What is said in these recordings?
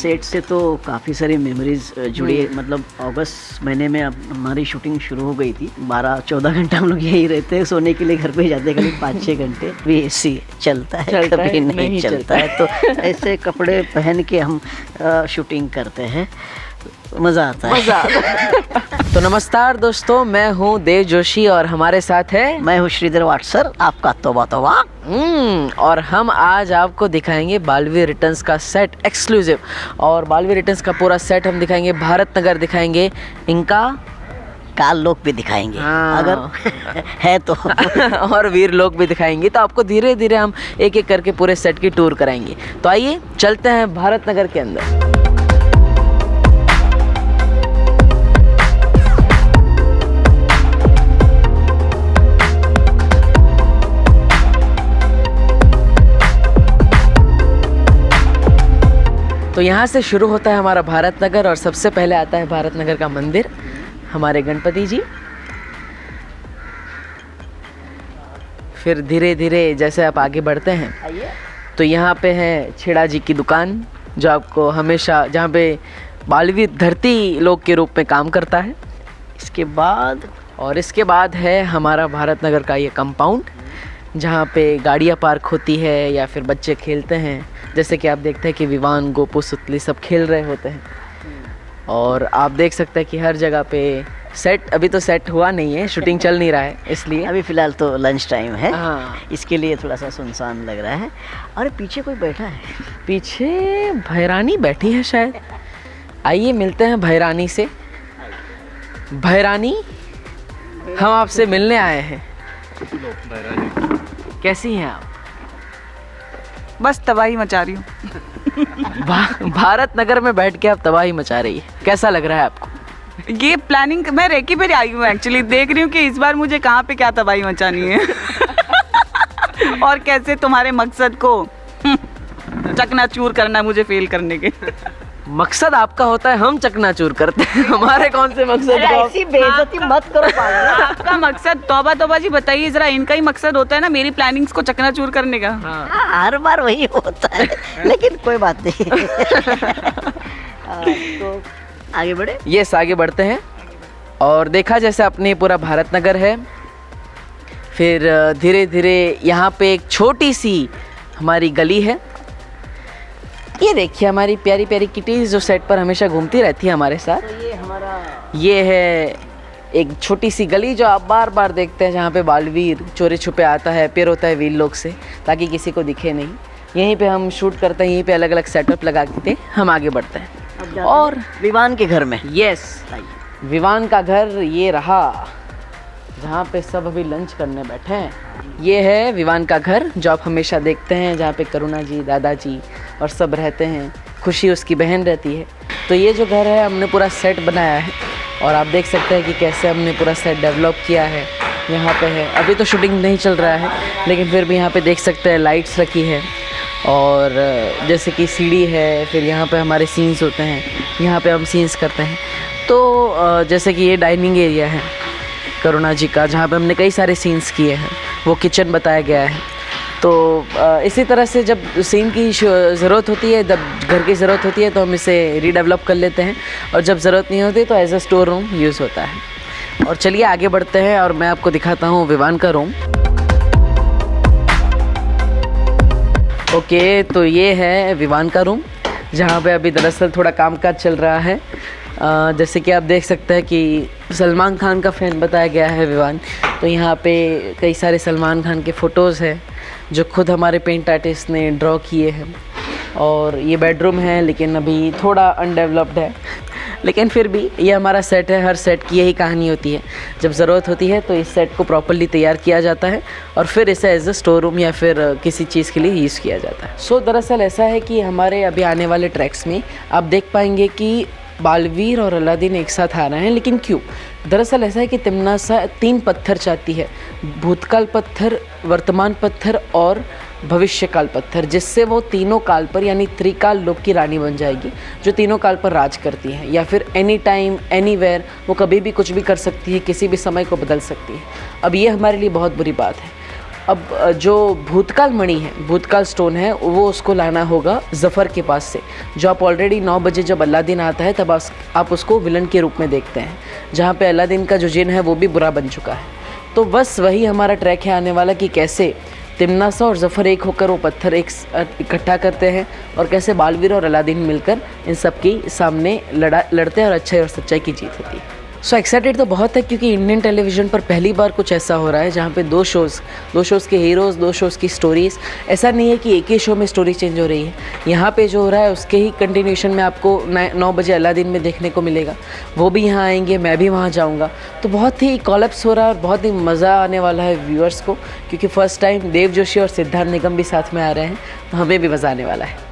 Set से तो काफ़ी सारी मेमोरीज जुड़ी है। मतलब अगस्त महीने में अब हमारी शूटिंग शुरू हो गई थी। 12-14 घंटा हम लोग यही रहते हैं, सोने के लिए घर पे जाते हैं करीब 5-6 घंटे। भी एसी चलता है कभी नहीं चलता है, तो ऐसे कपड़े पहन के हम शूटिंग करते हैं, मज़ा आता है। तो नमस्कार दोस्तों, मैं हूँ देव जोशी और हमारे साथ है मैं हूँ श्रीधर वाटसर, आपका तौबा तौबा। और हम आज आपको दिखाएंगे बालवीर रिटर्न्स का सेट एक्सक्लूसिव। और बालवीर रिटर्न्स का पूरा सेट हम दिखाएंगे, भारत नगर दिखाएंगे, इनका काल लोक भी दिखाएंगे अगर है तो और वीर लोक भी दिखाएंगे। तो आपको धीरे धीरे हम एक एक करके पूरे सेट की टूर कराएंगे। तो आइए चलते हैं भारत नगर के अंदर। तो यहाँ से शुरू होता है हमारा भारत नगर और सबसे पहले आता है भारत नगर का मंदिर, हमारे गणपति जी। फिर धीरे धीरे जैसे आप आगे बढ़ते हैं तो यहाँ पे है छेड़ा जी की दुकान, जो आपको हमेशा, जहाँ पे बालवीर धरती लोक के रूप में काम करता है। इसके बाद है हमारा भारत नगर का ये कंपाउंड, जहाँ पे गाड़ियाँ पार्क होती है या फिर बच्चे खेलते हैं। जैसे कि आप देखते हैं कि विवान, गोपू, सुतली सब खेल रहे होते हैं। और आप देख सकते हैं कि हर जगह पे सेट, अभी तो सेट हुआ नहीं है, शूटिंग चल नहीं रहा है, इसलिए अभी फ़िलहाल तो लंच टाइम है। हाँ, इसके लिए थोड़ा सा सुनसान लग रहा है। अरे पीछे कोई बैठा है, पीछे भैरानी बैठी है शायद। आइए मिलते हैं भैरानी से। भैरानी, हम आपसे मिलने आए हैं। कैसी हैं आप? बस तबाही मचा रही हूँ। भारत नगर में बैठ के आप तबाही मचा रही है, कैसा लग रहा है आपको? ये प्लानिंग मैं रेकी पे आई हूँ एक्चुअली, देख रही हूँ कि इस बार मुझे कहाँ पे क्या तबाही मचानी है और कैसे तुम्हारे मकसद को चकनाचूर करना है मुझे फेल करने के। मकसद आपका होता है, हम चकनाचूर करते हैं। हमारे कौन से मकसद? ऐसी बेइज्जती मत करो पागल। आपका मकसद, तौबा तौबा जी बताइए जरा, इनका ही मकसद होता है ना मेरी प्लानिंग्स को चकनाचूर करने का। हर बार वही होता है, लेकिन कोई बात नहीं। तो आगे बढ़े। यस, आगे बढ़ते हैं। और देखा जैसे अपने पूरा भारत नगर है, फिर धीरे धीरे यहाँ पे एक छोटी सी हमारी गली है। ये देखिए हमारी प्यारी प्यारी किटीज जो सेट पर हमेशा घूमती रहती है हमारे साथ। तो ये है एक छोटी सी गली जो आप बार बार देखते हैं, जहाँ पे बालवीर चोरी छुपे आता है, पेर होता है वीर लोग से, ताकि किसी को दिखे नहीं। यहीं पे हम शूट करते हैं, यहीं पे अलग अलग सेटअप लगा के हम आगे बढ़ते हैं। और विवान के घर में, यस, विवान का घर ये रहा, जहाँ पे सब अभी लंच करने बैठे हैं। ये है विवान का घर जो आप हमेशा देखते हैं, जहाँ पे करुणा जी, दादाजी और सब रहते हैं। खुशी उसकी बहन रहती है। तो ये जो घर है हमने पूरा सेट बनाया है और आप देख सकते हैं कि कैसे हमने पूरा सेट डेवलप किया है। यहाँ पे है, अभी तो शूटिंग नहीं चल रहा है, लेकिन फिर भी यहाँ पे देख सकते हैं लाइट्स रखी है और जैसे कि सीढ़ी है। फिर यहाँ पे हमारे सीन्स होते हैं, यहाँ पे हम सीन्स करते हैं। तो जैसे कि ये डाइनिंग एरिया है करुणा जी का, जहाँ पे हमने कई सारे सीन्स किए हैं। वो किचन बताया गया है। तो इसी तरह से जब सीन की ज़रूरत होती है, जब घर की ज़रूरत होती है, तो हम इसे रीडेवलप कर लेते हैं, और जब ज़रूरत नहीं होती तो as a store room use होता है। और चलिए आगे बढ़ते हैं और मैं आपको दिखाता हूँ विवान का रूम। ओके, तो ये है विवान का रूम, जहाँ पे अभी दरअसल थोड़ा कामकाज चल रहा है। जैसे कि आप देख सकते हैं कि सलमान खान का फैन बताया गया है विवान। तो यहाँ पे कई सारे सलमान खान के फ़ोटोज़ हैं जो खुद हमारे पेंट आर्टिस्ट ने ड्रॉ किए हैं। और ये बेडरूम है, लेकिन अभी थोड़ा अनडेवलप्ड है, लेकिन फिर भी ये हमारा सेट है। हर सेट की यही कहानी होती है, जब ज़रूरत होती है तो इस सेट को प्रॉपर्ली तैयार किया जाता है और फिर इसे एज अ स्टोर रूम या फिर किसी चीज़ के लिए यूज़ किया जाता है। सो दरअसल ऐसा है कि हमारे अभी आने वाले ट्रैक्स में आप देख पाएंगे कि बालवीर और अलादीन एक साथ आ रहे हैं, लेकिन क्यों? दरअसल ऐसा है कि तिम्नासा 3 पत्थर चाहती है, भूतकाल पत्थर, वर्तमान पत्थर और भविष्यकाल पत्थर, जिससे वो तीनों काल पर यानी त्रिकाल लोक की रानी बन जाएगी, जो तीनों काल पर राज करती है, या फिर एनी टाइम एनीवेयर, वो कभी भी कुछ भी कर सकती है, किसी भी समय को बदल सकती है। अब ये हमारे लिए बहुत बुरी बात है। अब जो भूतकाल मणि है, भूतकाल स्टोन है, वो उसको लाना होगा ज़फ़र के पास से, जो आप ऑलरेडी 9 बजे जब अलादीन आता है तब आप उसको विलन के रूप में देखते हैं, जहाँ पे अलादीन का जो जिन है वो भी बुरा बन चुका है। तो बस वही हमारा ट्रैक है आने वाला कि कैसे तिम्नासा और ज़फ़र एक होकर वो पत्थर इकट्ठा करते हैं और कैसे बालवीर और अलादीन मिलकर इन सब के सामने लड़ते हैं और अच्छाई और सच्चाई की जीत होती है। सो एक्साइटेड तो बहुत है क्योंकि इंडियन टेलीविज़न पर पहली बार कुछ ऐसा हो रहा है जहाँ पे दो शोज़ के हीरोज़, 2 शोज़ की स्टोरीज़, ऐसा नहीं है कि एक ही शो में स्टोरी चेंज हो रही है। यहाँ पे जो हो रहा है उसके ही कंटिन्यूशन में आपको 9 बजे अलादीन में देखने को मिलेगा। वो भी यहाँ आएंगे, मैं भी वहाँ जाऊँगा। तो बहुत ही कॉलअप्स हो रहा है और बहुत ही मज़ा आने वाला है व्यूअर्स को, क्योंकि फ़र्स्ट टाइम देव जोशी और सिद्धार्थ निगम भी साथ में आ रहे हैं, तो हमें भी मज़ा आने वाला है।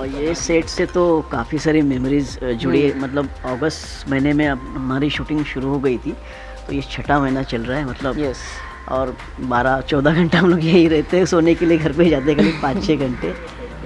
ये सेट से तो काफ़ी सारी मेमोरीज जुड़ी है। मतलब अगस्त महीने में अब हमारी शूटिंग शुरू हो गई थी, तो ये 6ठा महीना चल रहा है मतलब। यस। और 12-14 घंटा हम लोग यही रहते हैं, सोने के लिए घर पे जाते हैं करीब 5-6 घंटे।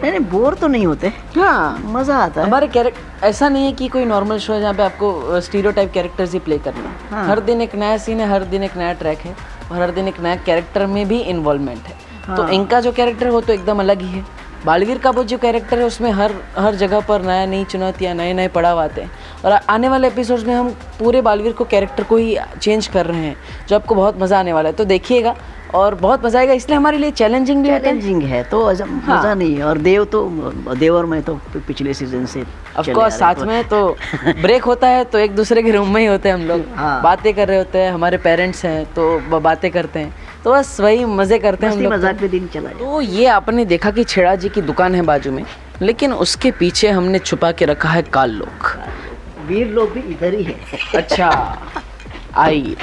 नहीं बोर तो नहीं होते, हाँ मज़ा आता है। हमारे कैरेक्टर ऐसा नहीं है कि कोई नॉर्मल शो है जहाँ पे आपको स्टीरियोटाइप कैरेक्टर्स ही प्ले करना है। हाँ। हर दिन एक नया सीन है, हर दिन एक नया ट्रैक है और हर दिन एक नया कैरेक्टर में भी इन्वॉल्वमेंट है। तो हाँ। इनका जो कैरेक्टर है वो तो एकदम अलग ही है। बालवीर का वो जो कैरेक्टर है उसमें हर जगह पर नई चुनौतियाँ, नए पड़ाव आते हैं और आने वाले एपिसोड्स में हम पूरे बालवीर को कैरेक्टर को ही चेंज कर रहे हैं, जो आपको बहुत मज़ा आने वाला है। तो देखिएगा और बहुत मज़ा आएगा, इसलिए हमारे लिए चैलेंजिंग भी है। तो मज़ा नहीं है। और देव और मैं तो पिछले सीजन से ऑफकोर्स साथ में तो ब्रेक होता है तो एक दूसरे के रूम में ही होते हैं हम लोग। हाँ। बातें कर रहे होते हैं, हमारे पेरेंट्स हैं तो बातें करते हैं, तो बस वही मज़े करते हैं हम लोग। मजाक में दिन चला जाए। तो ये आपने देखा कि छेड़ा जी की दुकान है बाजू में, लेकिन उसके पीछे हमने छुपा के रखा है काल लोग। वीर लोग भी इधर ही है। अच्छा आइए।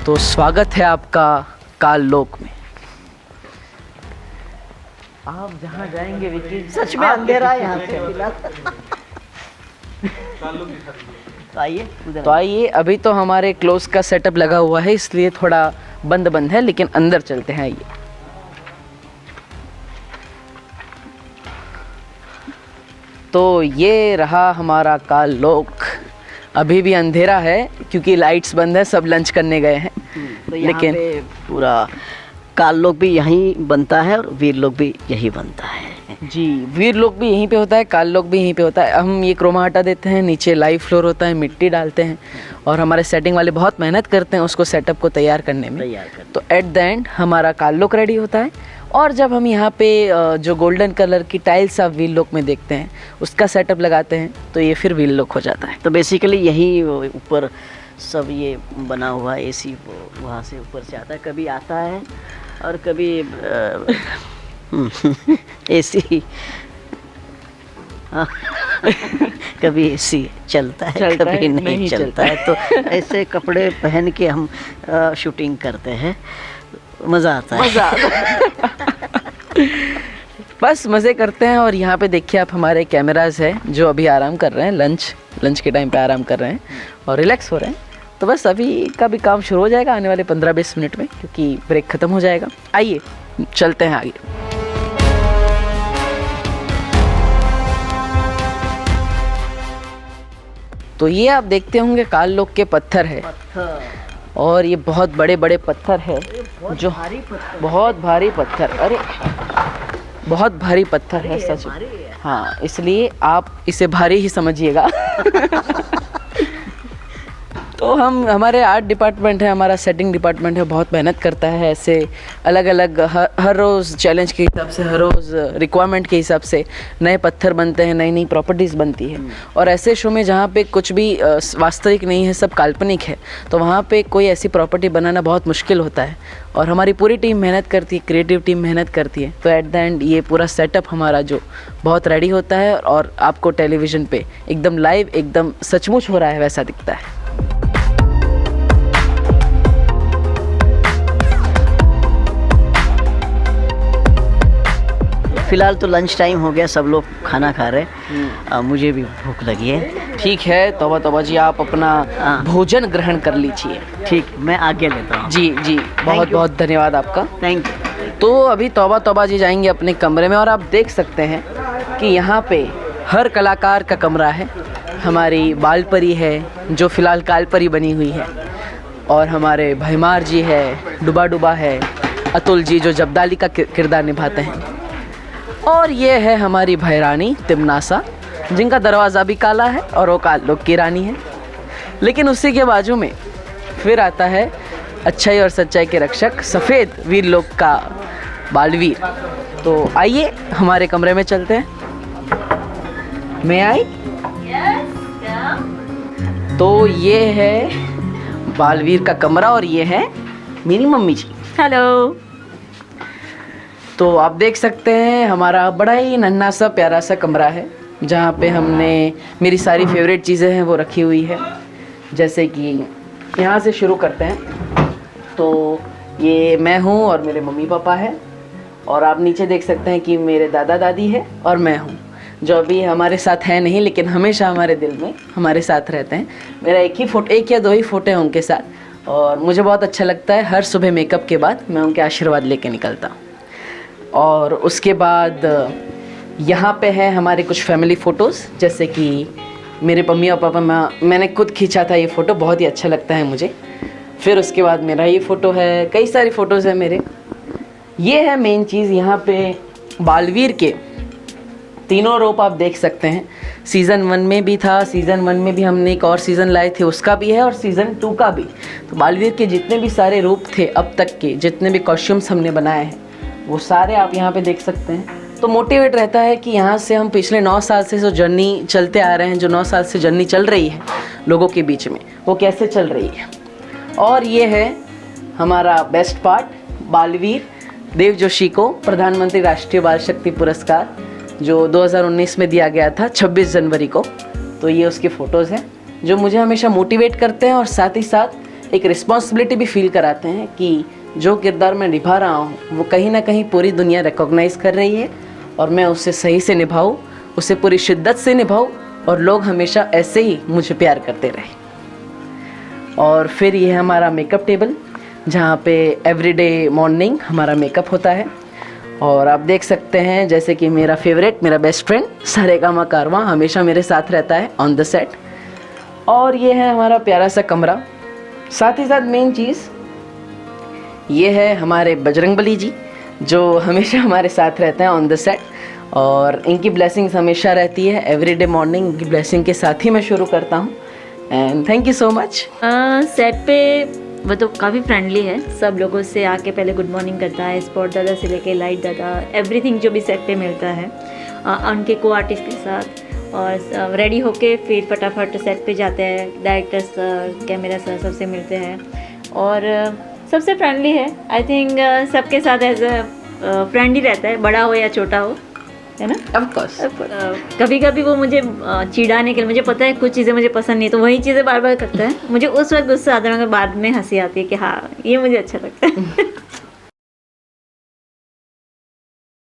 तो स्वागत है आपका काल लोक में। आप जहाँ जाएंगे विकी, सच में अंधेरा है यहाँ पे फिलहाल। तो आइए उधर। तो आइए, अभी तो हमारे क्लोज का सेटअप लगा हुआ है इसलिए थोड़ा बंद है, लेकिन अंदर चलते हैं। आइए। तो ये रहा हमारा काल लोक। अभी भी अंधेरा है क्योंकि लाइट्स बंद है, सब लंच करने गए हैं। तो लेकिन पूरा काल लोक भी यहीं बनता है और वीर लोक भी यही बनता है। जी, वीर लोक भी यहीं पे होता है, काल लोक भी यहीं पे होता है। हम ये क्रोमा हटा देते हैं, नीचे लाइव फ्लोर होता है, मिट्टी डालते हैं और हमारे सेटिंग वाले बहुत मेहनत करते हैं उसको सेटअप को तैयार करने में। तो एट द एंड हमारा काल लोक रेडी होता है और जब हम यहाँ पे जो गोल्डन कलर की टाइल्स आप व्हील लोक में देखते हैं उसका सेटअप लगाते हैं तो ये फिर व्हील लोक हो जाता है। तो बेसिकली यही ऊपर सब ये बना हुआ एसी वहाँ से ऊपर से आता है, कभी आता है और कभी एसी कभी एसी चलता है कभी नहीं चलता है। तो ऐसे कपड़े पहन के हम शूटिंग करते हैं, मज़ा आता है। बस मज़े करते हैं। और यहाँ पे देखिए आप, हमारे कैमराज हैं जो अभी आराम कर रहे हैं, लंच के टाइम पे आराम कर रहे हैं और रिलैक्स हो रहे हैं। तो बस अभी का भी काम शुरू हो जाएगा आने वाले 15-20 मिनट में, क्योंकि ब्रेक ख़त्म हो जाएगा। आइए चलते हैं आगे। तो ये आप देखते होंगे काल लोक के पत्थर है और ये बहुत बड़े बड़े पत्थर है, जो बहुत भारी पत्थर, अरे बहुत भारी पत्थर है सच में। हाँ, इसलिए आप इसे भारी ही समझिएगा। तो हमारे आर्ट डिपार्टमेंट है, हमारा सेटिंग डिपार्टमेंट है, बहुत मेहनत करता है ऐसे अलग अलग हर रोज़ चैलेंज के हिसाब से, हर रोज़ रिक्वायरमेंट के हिसाब से नए पत्थर बनते हैं, नई प्रॉपर्टीज़ बनती है। और ऐसे शो में जहाँ पे कुछ भी वास्तविक नहीं है, सब काल्पनिक है, तो वहाँ पे कोई ऐसी प्रॉपर्टी बनाना बहुत मुश्किल होता है और हमारी पूरी टीम मेहनत करती है, क्रिएटिव टीम मेहनत करती है। तो एट द एंड ये पूरा सेटअप हमारा जो बहुत रेडी होता है और आपको टेलीविज़न पे एकदम लाइव, एकदम सचमुच हो रहा है वैसा दिखता है। फिलहाल तो लंच टाइम हो गया, सब लोग खाना खा रहे हैं, मुझे भी भूख लगी है। ठीक है, तौबा जी आप अपना भोजन ग्रहण कर लीजिए। ठीक, मैं आगे लेता हूँ। जी बहुत बहुत धन्यवाद आपका। Thank you. तो अभी तौबा जी जाएंगे अपने कमरे में और आप देख सकते हैं कि यहाँ पे हर कलाकार का कमरा है हमारी बाल परी है जो फ़िलहाल काल परी बनी हुई है, और हमारे भैमार जी है, डुबा डुबा है, अतुल जी जो जबदाली का किरदार निभाते हैं, और ये है हमारी भैरानी तिमनासा जिनका दरवाज़ा भी काला है और वो काल लोग की रानी है। लेकिन उसी के बाजू में फिर आता है अच्छाई और सच्चाई के रक्षक सफ़ेद वीर लोक का बालवीर। तो आइए हमारे कमरे में चलते हैं। मैं आई तो ये है बालवीर का कमरा और ये है मेरी मम्मी जी। हेलो। तो आप देख सकते हैं हमारा बड़ा ही नन्हा सा प्यारा सा कमरा है जहाँ पे हमने मेरी सारी फेवरेट चीज़ें हैं वो रखी हुई है। जैसे कि यहाँ से शुरू करते हैं तो ये मैं हूँ और मेरे मम्मी पापा है, और आप नीचे देख सकते हैं कि मेरे दादा दादी है और मैं हूँ जो अभी हमारे साथ है नहीं, लेकिन हमेशा हमारे दिल में हमारे साथ रहते हैं। मेरा एक या दो ही फ़ोटो है उनके साथ, और मुझे बहुत अच्छा लगता है हर सुबह मेकअप के बाद मैं उनके आशीर्वाद लेके निकलता हूँ। और उसके बाद यहाँ पे है हमारे कुछ फैमिली फ़ोटोज़, जैसे कि मेरे मम्मी और पापा मैंने खुद खींचा था ये फ़ोटो, बहुत ही अच्छा लगता है मुझे। फिर उसके बाद मेरा ये फ़ोटो है, कई सारी फ़ोटोज़ हैं मेरे। ये है मेन चीज़, यहाँ पे बालवीर के तीनों रूप आप देख सकते हैं। सीज़न 1 में भी था, सीज़न 1 में भी हमने एक और सीज़न लाए थे, उसका भी है, और सीज़न 2 का भी। तो बालवीर के जितने भी सारे रूप थे अब तक के, जितने भी कॉस्ट्यूम्स हमने बनाए हैं वो सारे आप यहाँ पे देख सकते हैं। तो मोटिवेट रहता है कि यहाँ से हम पिछले 9 साल से जो जर्नी चलते आ रहे हैं, जो 9 साल से जर्नी चल रही है लोगों के बीच में, वो कैसे चल रही है। और ये है हमारा बेस्ट पार्ट, बालवीर देव जोशी को प्रधानमंत्री राष्ट्रीय बाल शक्ति पुरस्कार जो 2019 में दिया गया था 26 जनवरी को। तो ये उसकी फ़ोटोज़ हैं जो मुझे हमेशा मोटिवेट करते हैं, और साथ ही साथ एक रिस्पॉन्सिबिलिटी भी फील कराते हैं कि जो किरदार मैं निभा रहा हूँ वो कहीं ना कहीं पूरी दुनिया रिकॉग्नाइज़ कर रही है, और मैं उसे सही से निभाऊँ, उसे पूरी शिद्दत से निभाऊँ, और लोग हमेशा ऐसे ही मुझे प्यार करते रहे। और फिर ये है हमारा मेकअप टेबल जहाँ पे एवरीडे मॉर्निंग हमारा मेकअप होता है। और आप देख सकते हैं जैसे कि मेरा फेवरेट, मेरा बेस्ट फ्रेंड सारेगामा कारवां हमेशा मेरे साथ रहता है ऑन द सेट। और ये है हमारा प्यारा सा कमरा। साथ ही साथ मेन चीज़ ये है हमारे बजरंगबली जी जो हमेशा हमारे साथ रहते हैं ऑन द सेट, और इनकी ब्लेसिंग्स हमेशा रहती है। एवरीडे मॉर्निंग इनकी ब्लेसिंग के साथ ही मैं शुरू करता हूँ। And thank you so much. Set पे वो तो काफ़ी फ्रेंडली है, सब लोगों से आके पहले गुड मॉर्निंग करता है, स्पॉट दादा से लेके लाइट दादा, एवरीथिंग जो भी सेट पे मिलता है उनके को आर्टिस्ट के साथ। और रेडी होके फिर फटाफट सेट पे जाते हैं, डायरेक्टर सर, कैमरा सर सबसे मिलते हैं, और सबसे फ्रेंडली है। आई थिंक सबके साथ एज अ फ्रेंड ही रहता है, बड़ा हो या छोटा हो, है ना। ऑफ कोर्स कभी कभी वो मुझे चिढ़ाने के लिए, मुझे पता है कुछ चीज़ें मुझे पसंद नहीं तो वही चीज़ें बार बार करता है, मुझे उस वक्त गुस्सा आता है, मगर बाद में हंसी आती है कि हाँ ये मुझे अच्छा लगता है।